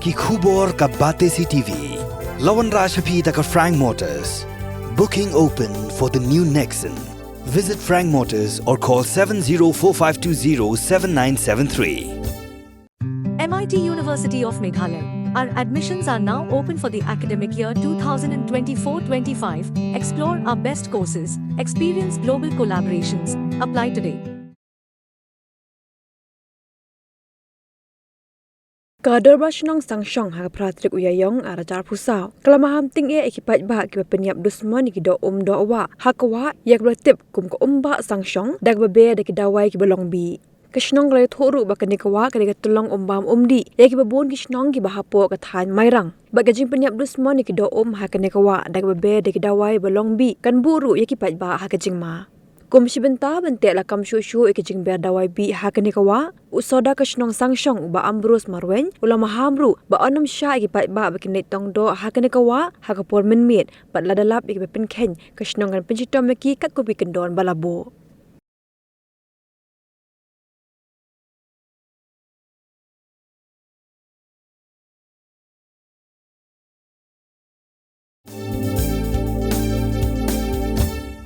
ki khubor ka bate si TV. Lawan Rashapi taka Frank Motors. Booking open for the new Nexon. Visit Frank Motors or call 7045207973. MIT University of Meghalaya. Our admissions are now open for the academic year 2024-25. Explore our best courses, experience global collaborations. Apply today. Kadar Bashnong Sangshong ha pratrik uyayong arajar pusau. Kelamaham ting e ekipat bah ki penyap dusman ki do Dawai. Hakwa yak bertip kum ko Umbah Sangshong dag bebe de ki Dawai ki belong bi. Kishnong lay thuru ba kanikawa kadika tulong Umbah umdi. Yak babon kishnong ki bahapo ka than mairang. Bagajing penyap dusman ki do ha kanikawa dag bebe de ki Dawai belong bi. Kan buru yakipat bah ha kajing ma. Kum sibenta bentek lakam syushu ikijing ber Dawai bi hakanikawa usoda kashnong Sangshong ba ambrus marwen ulama hamru ba onam sha ikipat ba bakinit Tong do hakanikawa hakapor Mynmiet bat ladalap ikipin ken kashnong kan penjitom meki kat kopi kendon balabo.